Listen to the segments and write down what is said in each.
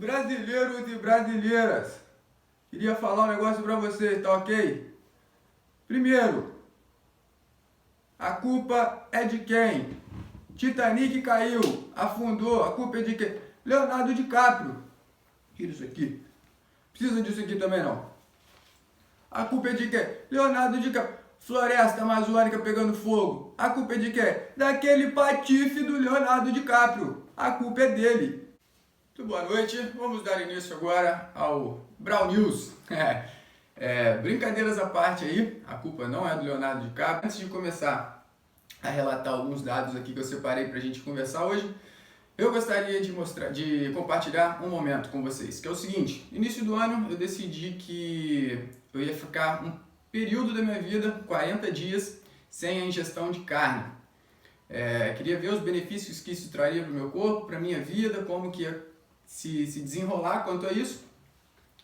Brasileiros e brasileiras, queria falar um negócio pra vocês, tá ok? Primeiro, a culpa é de quem? Titanic caiu, afundou, a culpa é de quem? Leonardo DiCaprio. Tira isso aqui. Precisa disso aqui também não. A culpa é de quem? Leonardo DiCaprio. Floresta Amazônica pegando fogo. A culpa é de quem? Daquele patife do Leonardo DiCaprio. A culpa é dele. Muito boa noite. Vamos dar início agora ao Brown News. Brincadeiras à parte aí, a culpa não é do Leonardo DiCaprio. Antes de começar a relatar alguns dados aqui que eu separei para a gente conversar hoje, eu gostaria de compartilhar um momento com vocês, que é o seguinte: no início do ano eu decidi que eu ia ficar um período da minha vida, 40 dias, sem a ingestão de carne. Queria ver os benefícios que isso traria para o meu corpo, para a minha vida, como que ia se desenrolar quanto a isso.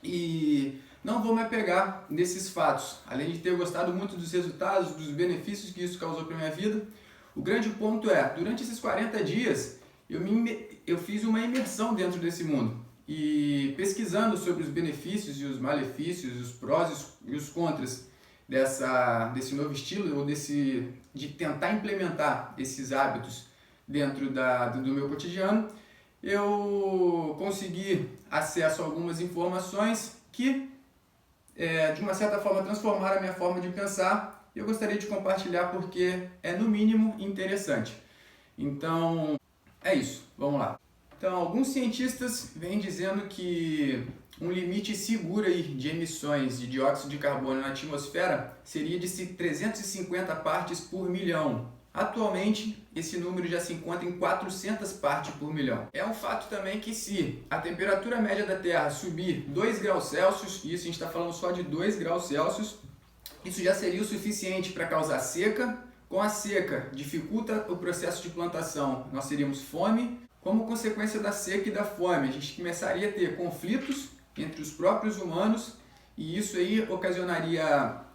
E não vou me apegar nesses fatos, além de ter gostado muito dos resultados, dos benefícios que isso causou para a minha vida. O grande ponto é, durante esses 40 dias, eu fiz uma imersão dentro desse mundo. E pesquisando sobre os benefícios e os malefícios, os prós e os contras desse novo estilo, ou de tentar implementar esses hábitos dentro do meu cotidiano, eu consegui acesso a algumas informações que, de uma certa forma, transformaram a minha forma de pensar. E eu gostaria de compartilhar porque é, no mínimo, interessante. Então, é isso. Vamos lá. Então, alguns cientistas vêm dizendo que um limite seguro aí de emissões de dióxido de carbono na atmosfera seria de 350 partes por milhão. Atualmente, esse número já se encontra em 400 partes por milhão. É um fato também que se a temperatura média da Terra subir 2 graus Celsius, e isso a gente está falando só de 2 graus Celsius, isso já seria o suficiente para causar seca. Com a seca, dificulta o processo de plantação, nós teríamos fome. Como consequência da seca e da fome, a gente começaria a ter conflitos entre os próprios humanos, e isso aí ocasionaria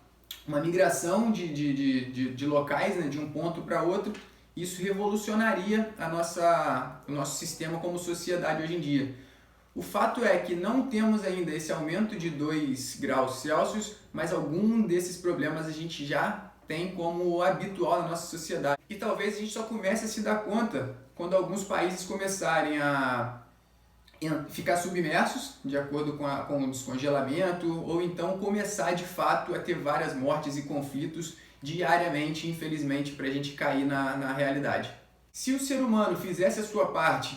uma migração de locais, né, de um ponto para outro. Isso revolucionaria o nosso sistema como sociedade hoje em dia. O fato é que não temos ainda esse aumento de 2 graus Celsius, mas algum desses problemas a gente já tem como habitual na nossa sociedade. E talvez a gente só comece a se dar conta quando alguns países começarem a ficar submersos, de acordo com o descongelamento, ou então começar de fato a ter várias mortes e conflitos diariamente, infelizmente, para a gente cair na realidade. Se o ser humano fizesse a sua parte,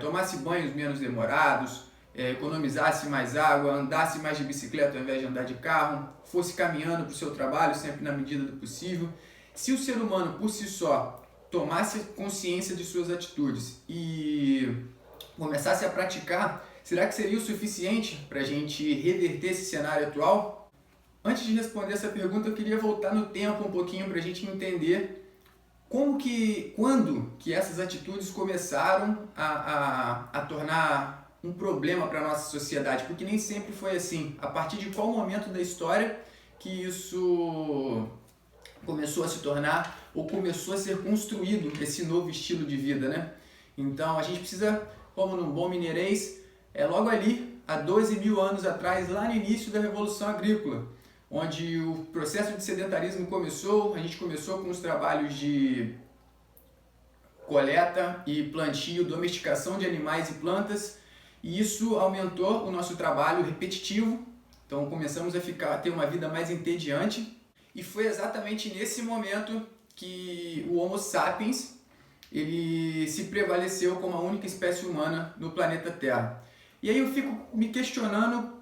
tomasse banhos menos demorados, economizasse mais água, andasse mais de bicicleta ao invés de andar de carro, fosse caminhando para o seu trabalho sempre na medida do possível, se o ser humano por si só tomasse consciência de suas atitudes e começasse a praticar, será que seria o suficiente para a gente reverter esse cenário atual? Antes de responder essa pergunta, eu queria voltar no tempo um pouquinho para a gente entender quando que essas atitudes começaram a tornar um problema para a nossa sociedade, porque nem sempre foi assim. A partir de qual momento da história que isso começou a se tornar, ou começou a ser construído esse novo estilo de vida, né? Então a gente precisa, como num bom mineirês, logo ali, há 12 mil anos atrás, lá no início da Revolução Agrícola, onde o processo de sedentarismo começou. A gente começou com os trabalhos de coleta e plantio, domesticação de animais e plantas, e isso aumentou o nosso trabalho repetitivo. Então começamos a ter uma vida mais entediante, e foi exatamente nesse momento que o Homo sapiens ele se prevaleceu como a única espécie humana no planeta Terra. E aí eu fico me questionando,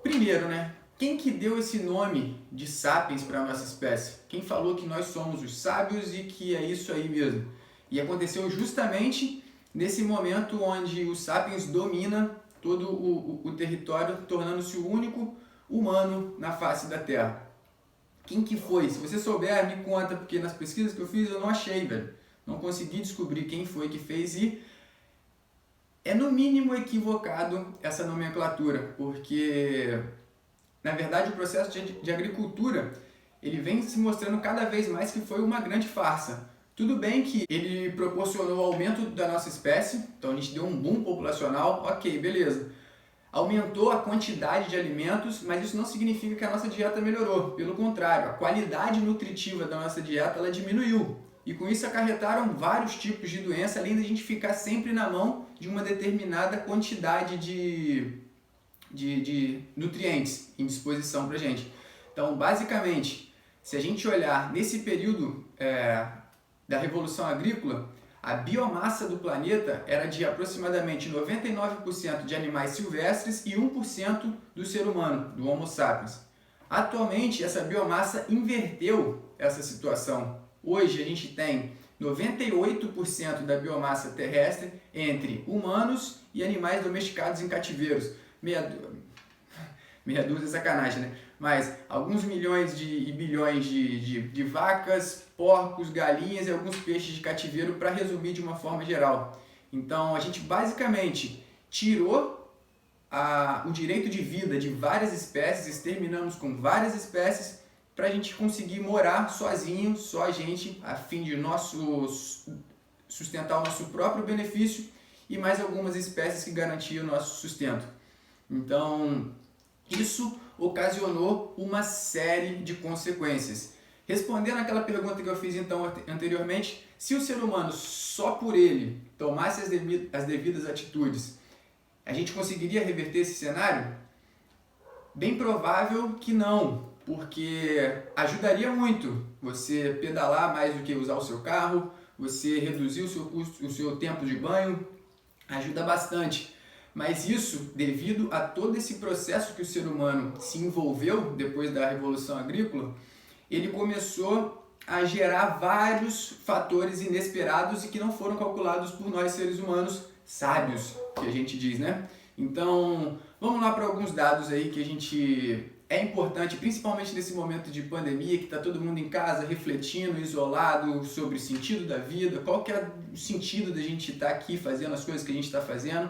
primeiro, né? Quem que deu esse nome de sapiens para a nossa espécie? Quem falou que nós somos os sábios e que é isso aí mesmo? E aconteceu justamente nesse momento onde o sapiens domina todo o território, tornando-se o único humano na face da Terra. Quem que foi? Se você souber, me conta, porque nas pesquisas que eu fiz eu não achei, velho. Não consegui descobrir quem foi que fez, e é no mínimo equivocado essa nomenclatura, porque na verdade o processo de agricultura ele vem se mostrando cada vez mais que foi uma grande farsa. Tudo bem que ele proporcionou o aumento da nossa espécie, então a gente deu um boom populacional, ok, beleza. Aumentou a quantidade de alimentos, mas isso não significa que a nossa dieta melhorou. Pelo contrário, a qualidade nutritiva da nossa dieta ela diminuiu. E com isso acarretaram vários tipos de doença, além da gente ficar sempre na mão de uma determinada quantidade de nutrientes em disposição para a gente. Então, basicamente, se a gente olhar nesse período da Revolução Agrícola, a biomassa do planeta era de aproximadamente 99% de animais silvestres e 1% do ser humano, do Homo sapiens. Atualmente, essa biomassa inverteu essa situação. Hoje, a gente tem 98% da biomassa terrestre entre humanos e animais domesticados em cativeiros. Meia dúzia é sacanagem, né? Mas alguns milhões e bilhões de vacas, porcos, galinhas e alguns peixes de cativeiro, para resumir de uma forma geral. Então a gente basicamente tirou o direito de vida de várias espécies, exterminamos com várias espécies para a gente conseguir morar sozinho, só a gente, a fim de sustentar o nosso próprio benefício e mais algumas espécies que garantiam o nosso sustento. Então isso ocasionou uma série de consequências. Respondendo aquela pergunta que eu fiz então anteriormente, se o ser humano só por ele tomasse as devidas atitudes, a gente conseguiria reverter esse cenário? Bem provável que não, porque ajudaria muito você pedalar mais do que usar o seu carro, você reduzir o seu custo, o seu tempo de banho, ajuda bastante. Mas isso, devido a todo esse processo que o ser humano se envolveu depois da Revolução Agrícola, ele começou a gerar vários fatores inesperados e que não foram calculados por nós seres humanos sábios, que a gente diz, né? Então, vamos lá para alguns dados aí que é importante, principalmente nesse momento de pandemia, que está todo mundo em casa refletindo, isolado, sobre o sentido da vida, qual que é o sentido da gente estar aqui fazendo as coisas que a gente está fazendo.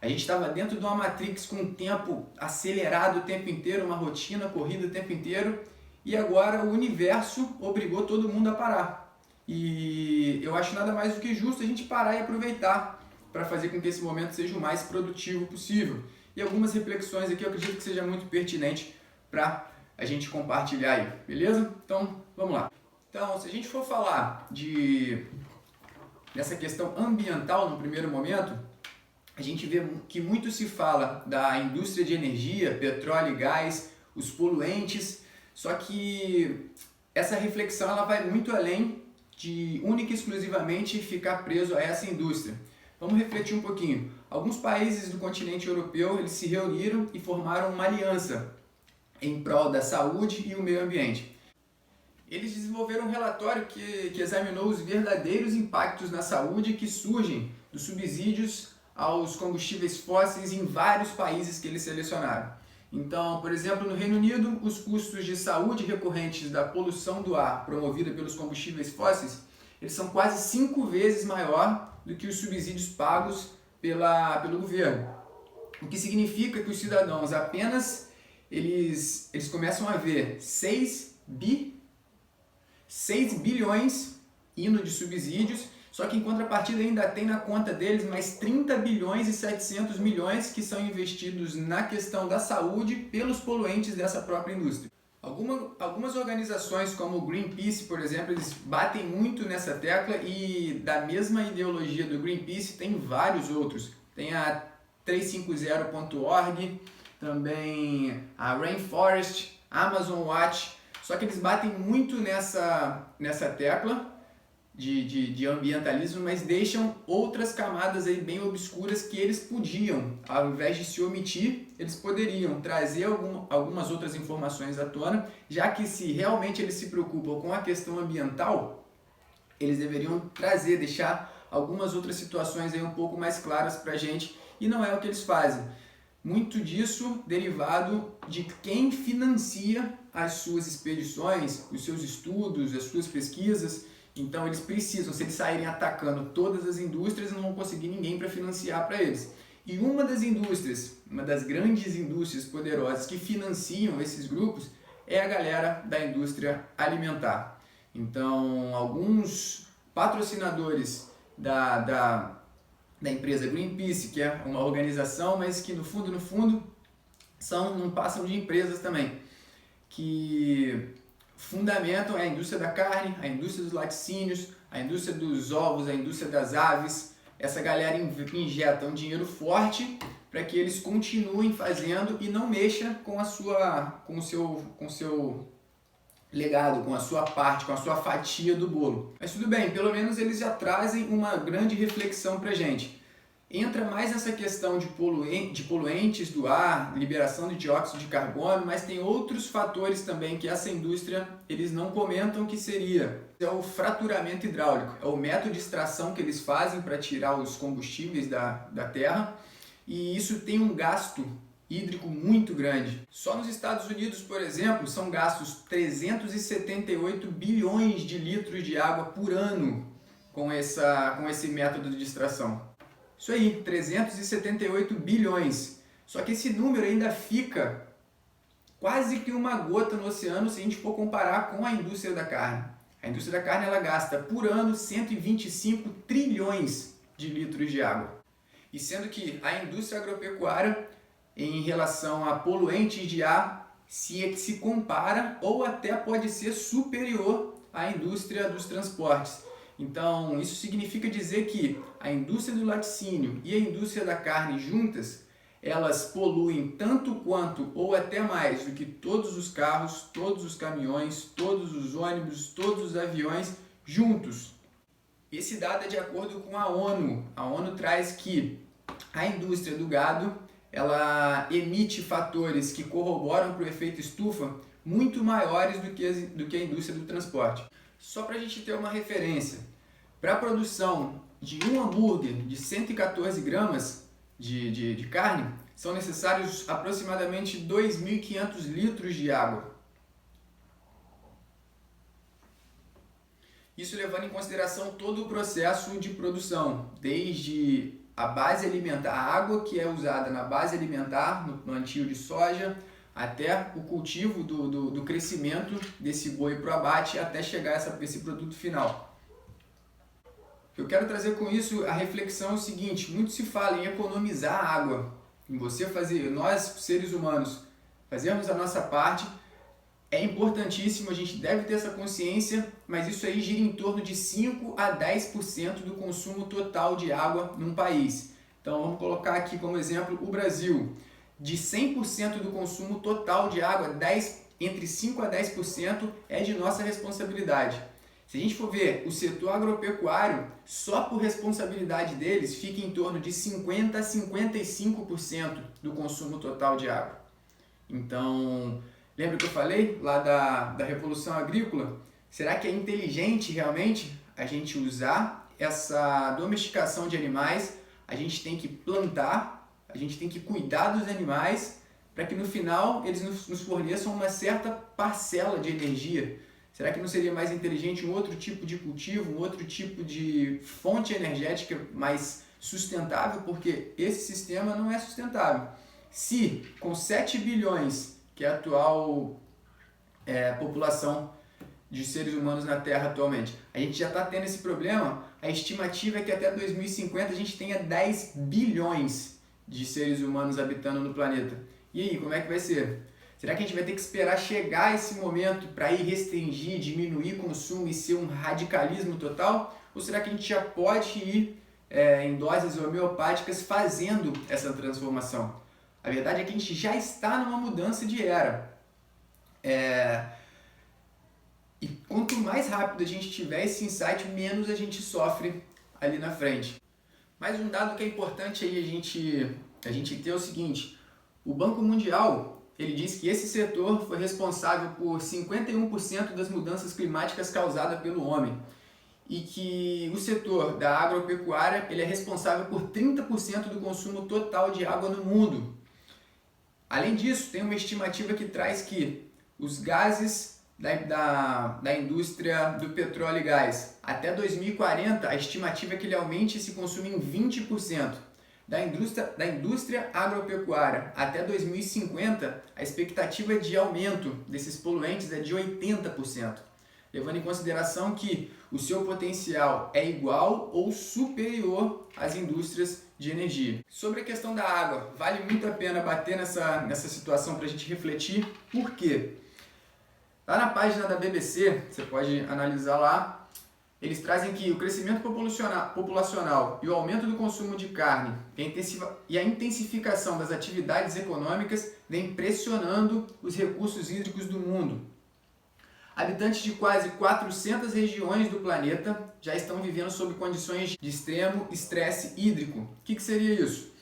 A gente estava dentro de uma matrix com um tempo acelerado o tempo inteiro, uma rotina corrida o tempo inteiro, e agora o universo obrigou todo mundo a parar. E eu acho nada mais do que justo a gente parar e aproveitar para fazer com que esse momento seja o mais produtivo possível. E algumas reflexões aqui eu acredito que seja muito pertinente para a gente compartilhar aí, beleza? Então, vamos lá. Então, se a gente for falar dessa questão ambiental no primeiro momento, a gente vê que muito se fala da indústria de energia, petróleo e gás, os poluentes, só que essa reflexão ela vai muito além de única e exclusivamente ficar preso a essa indústria. Vamos refletir um pouquinho. Alguns países do continente europeu eles se reuniram e formaram uma aliança em prol da saúde e o meio ambiente. Eles desenvolveram um relatório que examinou os verdadeiros impactos na saúde que surgem dos subsídios aos combustíveis fósseis em vários países que eles selecionaram. Então, por exemplo, no Reino Unido, os custos de saúde recorrentes da poluição do ar promovida pelos combustíveis fósseis, eles são quase 5 vezes maior do que os subsídios pagos pelo governo. O que significa que os cidadãos apenas eles começam a ver 6 bilhões indo de subsídios, só que em contrapartida ainda tem na conta deles mais 30 bilhões e 700 milhões que são investidos na questão da saúde pelos poluentes dessa própria indústria. Algumas organizações como o Greenpeace, por exemplo, eles batem muito nessa tecla e da mesma ideologia do Greenpeace tem vários outros. Tem a 350.org, também a Rainforest, Amazon Watch, só que eles batem muito nessa tecla de ambientalismo, mas deixam outras camadas aí bem obscuras que eles podiam, ao invés de se omitir, eles poderiam trazer algumas outras informações à tona, já que se realmente eles se preocupam com a questão ambiental, eles deveriam deixar algumas outras situações aí um pouco mais claras para a gente, e não é o que eles fazem. Muito disso derivado de quem financia as suas expedições, os seus estudos, as suas pesquisas. Então eles precisam, se eles saírem atacando todas as indústrias, não vão conseguir ninguém para financiar para eles. E uma das grandes indústrias poderosas que financiam esses grupos é a galera da indústria alimentar. Então alguns patrocinadores da empresa Greenpeace, que é uma organização, mas que no fundo não passam de empresas também, que fundamentam a indústria da carne, a indústria dos laticínios, a indústria dos ovos, a indústria das aves. Essa galera injeta um dinheiro forte para que eles continuem fazendo e não mexa com o seu legado, com a sua parte, com a sua fatia do bolo. Mas tudo bem, pelo menos eles já trazem uma grande reflexão para a gente. Entra mais nessa questão de poluentes do ar, liberação de dióxido de carbono, mas tem outros fatores também que essa indústria eles não comentam, que seria o fraturamento hidráulico, é o método de extração que eles fazem para tirar os combustíveis da terra, e isso tem um gasto hídrico muito grande. Só nos Estados Unidos, por exemplo, são gastos 378 bilhões de litros de água por ano com esse método de extração. Isso aí, 378 bilhões. Só que esse número ainda fica quase que uma gota no oceano se a gente for comparar com a indústria da carne. A indústria da carne ela gasta por ano 125 trilhões de litros de água. E sendo que a indústria agropecuária, em relação a poluentes de ar, se compara ou até pode ser superior à indústria dos transportes. Então, isso significa dizer que a indústria do laticínio e a indústria da carne juntas, elas poluem tanto quanto ou até mais do que todos os carros, todos os caminhões, todos os ônibus, todos os aviões juntos. Esse dado é de acordo com a ONU. A ONU traz que a indústria do gado, ela emite fatores que corroboram para o efeito estufa muito maiores do que a indústria do transporte. Só para a gente ter uma referência, para a produção de um hambúrguer de 114 gramas de carne, são necessários aproximadamente 2.500 litros de água. Isso levando em consideração todo o processo de produção, desde a base alimentar, a água que é usada na base alimentar, no plantio de soja, até o cultivo do crescimento desse boi para o abate, até chegar a esse produto final. Eu quero trazer com isso a reflexão seguinte: muito se fala em economizar água, em nós seres humanos, fazermos a nossa parte. É importantíssimo, a gente deve ter essa consciência, mas isso aí gira em torno de 5 a 10% do consumo total de água num país. Então vamos colocar aqui como exemplo o Brasil. De 100% do consumo total de água, entre 5 a 10% é de nossa responsabilidade. Se a gente for ver o setor agropecuário, só por responsabilidade deles fica em torno de 50 a 55% do consumo total de água. Então, lembra que eu falei lá da Revolução Agrícola? Será que é inteligente realmente a gente usar essa domesticação de animais? A gente tem que plantar, a gente tem que cuidar dos animais para que no final eles nos forneçam uma certa parcela de energia. Será que não seria mais inteligente um outro tipo de cultivo, um outro tipo de fonte energética mais sustentável? Porque esse sistema não é sustentável. Se com 7 bilhões, que é a atual população de seres humanos na Terra atualmente, a gente já está tendo esse problema, a estimativa é que até 2050 a gente tenha 10 bilhões de seres humanos habitando no planeta. E aí, como é que vai ser? Será que a gente vai ter que esperar chegar esse momento para ir restringir, diminuir o consumo e ser um radicalismo total? Ou será que a gente já pode ir em doses homeopáticas fazendo essa transformação? A verdade é que a gente já está numa mudança de era. E quanto mais rápido a gente tiver esse insight, menos a gente sofre ali na frente. Mas um dado que é importante aí a gente ter é o seguinte: o Banco Mundial ele diz que esse setor foi responsável por 51% das mudanças climáticas causadas pelo homem e que o setor da agropecuária ele é responsável por 30% do consumo total de água no mundo. Além disso, tem uma estimativa que traz que os gases da indústria do petróleo e gás, até 2040, a estimativa é que ele aumente esse consumo em 20%. Da indústria agropecuária até 2050, a expectativa de aumento desses poluentes é de 80%. levando em consideração que o seu potencial é igual ou superior às indústrias de energia. Sobre a questão da água, vale muito a pena bater nessa situação para a gente refletir. Por quê? Lá na página da BBC, você pode analisar lá, eles trazem que o crescimento populacional e o aumento do consumo de carne e a intensificação das atividades econômicas vem pressionando os recursos hídricos do mundo. Habitantes de quase 400 regiões do planeta já estão vivendo sob condições de extremo estresse hídrico. O que seria isso?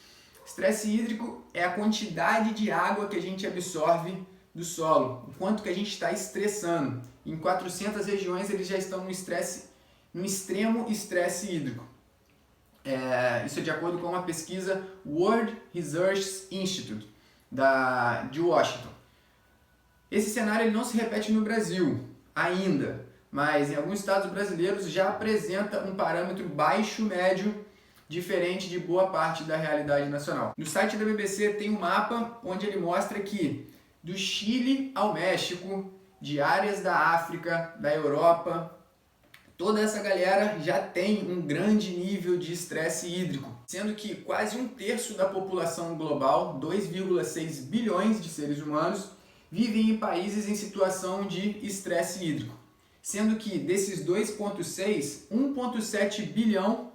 Estresse hídrico é a quantidade de água que a gente absorve do solo, o quanto que a gente está estressando. Em 400 regiões eles já estão no extremo estresse hídrico. Isso é de acordo com uma pesquisa World Resources Institute de Washington. Esse cenário ele não se repete no Brasil ainda, mas em alguns estados brasileiros já apresenta um parâmetro baixo-médio, diferente de boa parte da realidade nacional. No site da BBC tem um mapa onde ele mostra que do Chile ao México, de áreas da África, da Europa, toda essa galera já tem um grande nível de estresse hídrico, sendo que quase um terço da população global, 2,6 bilhões de seres humanos, vivem em países em situação de estresse hídrico, sendo que desses 2,6, 1,7 bilhão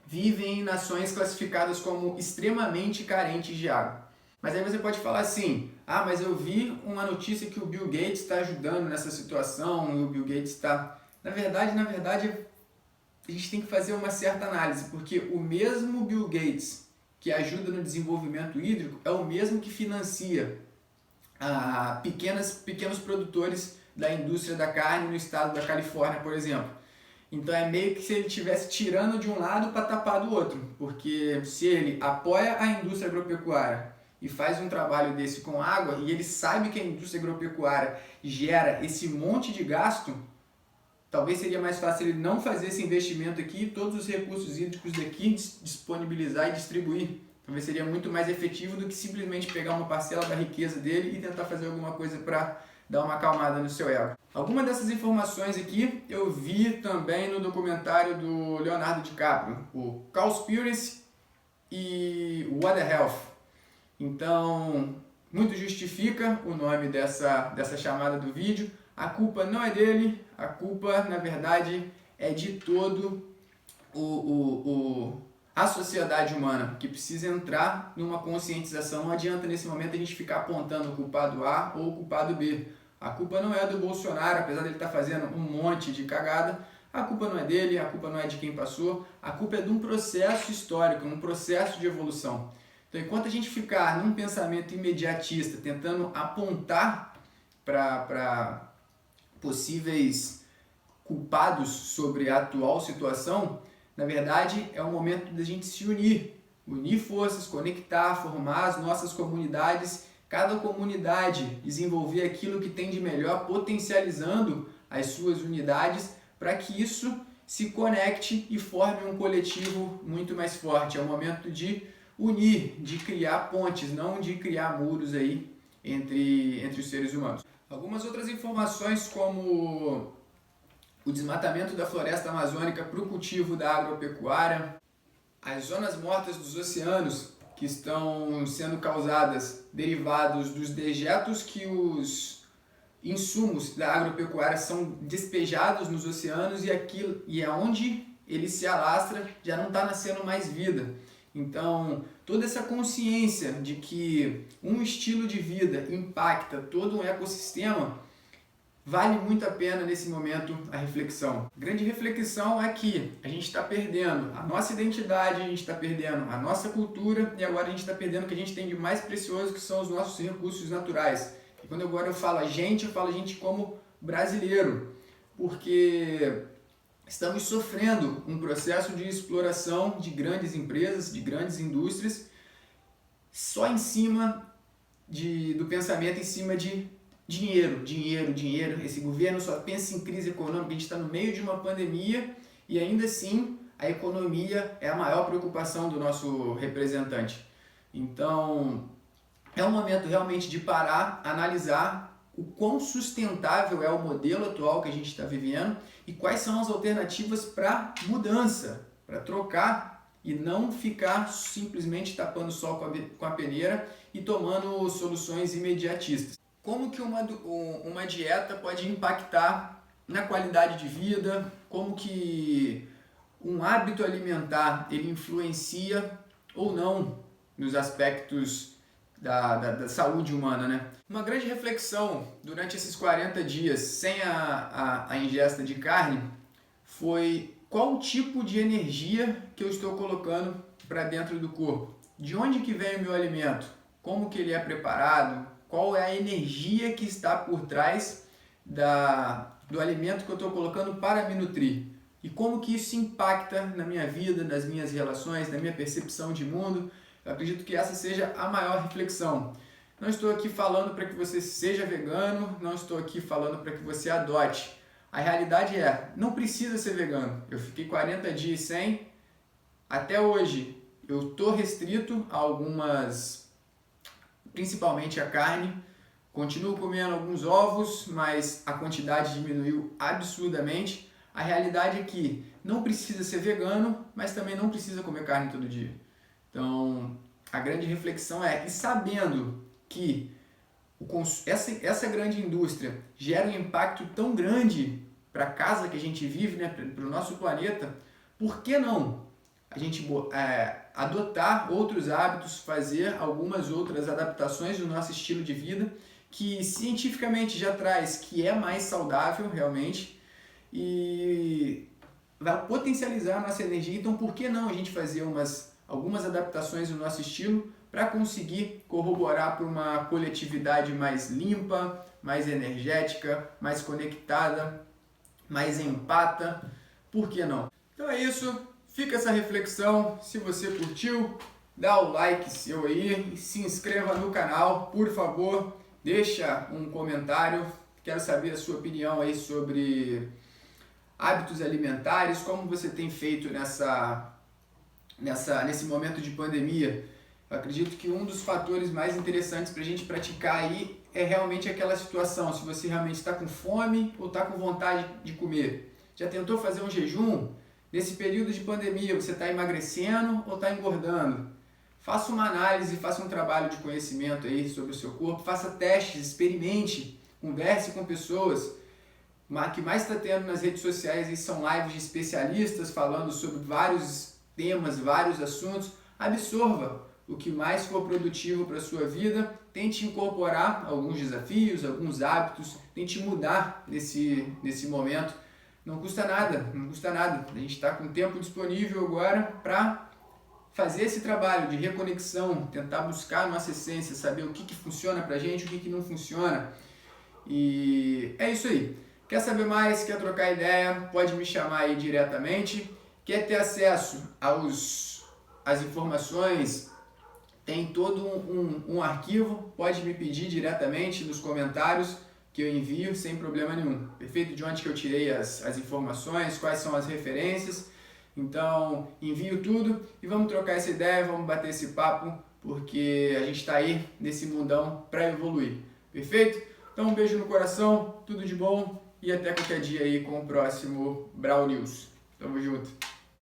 vivem em nações classificadas como extremamente carentes de água. Mas aí você pode falar assim, mas eu vi uma notícia que o Bill Gates está ajudando nessa situação, e o Bill Gates está... Na verdade, a gente tem que fazer uma certa análise, porque o mesmo Bill Gates que ajuda no desenvolvimento hídrico é o mesmo que financia pequenos produtores da indústria da carne no estado da Califórnia, por exemplo. Então é meio que se ele estivesse tirando de um lado para tapar do outro, porque se ele apoia a indústria agropecuária e faz um trabalho desse com água, e ele sabe que a indústria agropecuária gera esse monte de gasto, talvez seria mais fácil ele não fazer esse investimento aqui e todos os recursos hídricos daqui disponibilizar e distribuir. Talvez seria muito mais efetivo do que simplesmente pegar uma parcela da riqueza dele e tentar fazer alguma coisa para dar uma acalmada no seu ego. Algumas dessas informações aqui eu vi também no documentário do Leonardo DiCaprio, o Cowspiracy e What the Health. Então, muito justifica o nome dessa chamada do vídeo. A culpa não é dele, a culpa, na verdade, é de todo a sociedade humana, que precisa entrar numa conscientização. Não adianta nesse momento a gente ficar apontando o culpado A ou o culpado B. A culpa não é do Bolsonaro, apesar dele estar fazendo um monte de cagada. A culpa não é dele, a culpa não é de quem passou. A culpa é de um processo histórico, um processo de evolução. Então, enquanto a gente ficar num pensamento imediatista, tentando apontar para possíveis culpados sobre a atual situação, na verdade é o momento da gente se unir forças, conectar, formar as nossas comunidades, cada comunidade desenvolver aquilo que tem de melhor, potencializando as suas unidades para que isso se conecte e forme um coletivo muito mais forte. É o momento de unir, de criar pontes, não de criar muros aí entre os seres humanos. Algumas outras informações, como o desmatamento da floresta amazônica para o cultivo da agropecuária, as zonas mortas dos oceanos que estão sendo causadas derivados dos dejetos que os insumos da agropecuária são despejados nos oceanos e aonde ele se alastra já não está nascendo mais vida. Então, toda essa consciência de que um estilo de vida impacta todo um ecossistema, vale muito a pena nesse momento a reflexão. A grande reflexão é que a gente está perdendo a nossa identidade, a gente está perdendo a nossa cultura e agora a gente está perdendo o que a gente tem de mais precioso, que são os nossos recursos naturais. E quando agora eu falo eu falo a gente como brasileiro, porque estamos sofrendo um processo de exploração de grandes empresas, de grandes indústrias, só em cima do pensamento em cima de dinheiro. Esse governo só pensa em crise econômica, a gente está no meio de uma pandemia e ainda assim a economia é a maior preocupação do nosso representante. Então, é um momento realmente de parar, analisar o quão sustentável é o modelo atual que a gente está vivendo e quais são as alternativas para mudança, para trocar e não ficar simplesmente tapando o sol com a peneira e tomando soluções imediatistas. Como que uma dieta pode impactar na qualidade de vida, como que um hábito alimentar ele influencia ou não nos aspectos da saúde humana, né? Uma grande reflexão durante esses 40 dias sem a ingesta de carne foi qual o tipo de energia que eu estou colocando para dentro do corpo. De onde que vem o meu alimento? Como que ele é preparado? Qual é a energia que está por trás do alimento que eu estou colocando para me nutrir? E como que isso impacta na minha vida, nas minhas relações, na minha percepção de mundo? Eu acredito que essa seja a maior reflexão. Não estou aqui falando para que você seja vegano, não estou aqui falando para que você adote. A realidade é, não precisa ser vegano. Eu fiquei 40 dias sem, até hoje eu estou restrito a algumas, principalmente a carne. Continuo comendo alguns ovos, mas a quantidade diminuiu absurdamente. A realidade é que não precisa ser vegano, mas também não precisa comer carne todo dia. Então, a grande reflexão é, e sabendo que essa grande indústria gera um impacto tão grande para a casa que a gente vive, né, para o nosso planeta, por que não a gente adotar outros hábitos, fazer algumas outras adaptações no nosso estilo de vida, que cientificamente já traz que é mais saudável realmente e vai potencializar a nossa energia. Então, por que não a gente fazer algumas adaptações no nosso estilo para conseguir corroborar para uma coletividade mais limpa, mais energética, mais conectada, mais empata? Por que não? Então é isso, fica essa reflexão. Se você curtiu, dá o like seu aí, se inscreva no canal, por favor, deixa um comentário. Quero saber a sua opinião aí sobre hábitos alimentares, como você tem feito nesse momento de pandemia. Eu acredito que um dos fatores mais interessantes para a gente praticar aí é realmente aquela situação, se você realmente está com fome ou está com vontade de comer. Já tentou fazer um jejum? Nesse período de pandemia, você está emagrecendo ou está engordando? Faça uma análise, faça um trabalho de conhecimento aí sobre o seu corpo, faça testes, experimente, converse com pessoas. O que mais está tendo nas redes sociais aí são lives de especialistas falando sobre vários temas, vários assuntos. Absorva o que mais for produtivo para a sua vida, tente incorporar alguns desafios, alguns hábitos, tente mudar nesse momento. Não custa nada, não custa nada. A gente está com tempo disponível agora para fazer esse trabalho de reconexão, tentar buscar a nossa essência, saber o que funciona para a gente, o que não funciona. E é isso aí. Quer saber mais, quer trocar ideia, pode me chamar aí diretamente. Quer ter acesso às informações, tem todo um arquivo, pode me pedir diretamente nos comentários que eu envio sem problema nenhum. Perfeito? De onde que eu tirei as informações, quais são as referências. Então, envio tudo e vamos trocar essa ideia, vamos bater esse papo, porque a gente está aí nesse mundão para evoluir. Perfeito? Então, um beijo no coração, tudo de bom e até qualquer dia aí com o próximo Brau News. Tamo junto!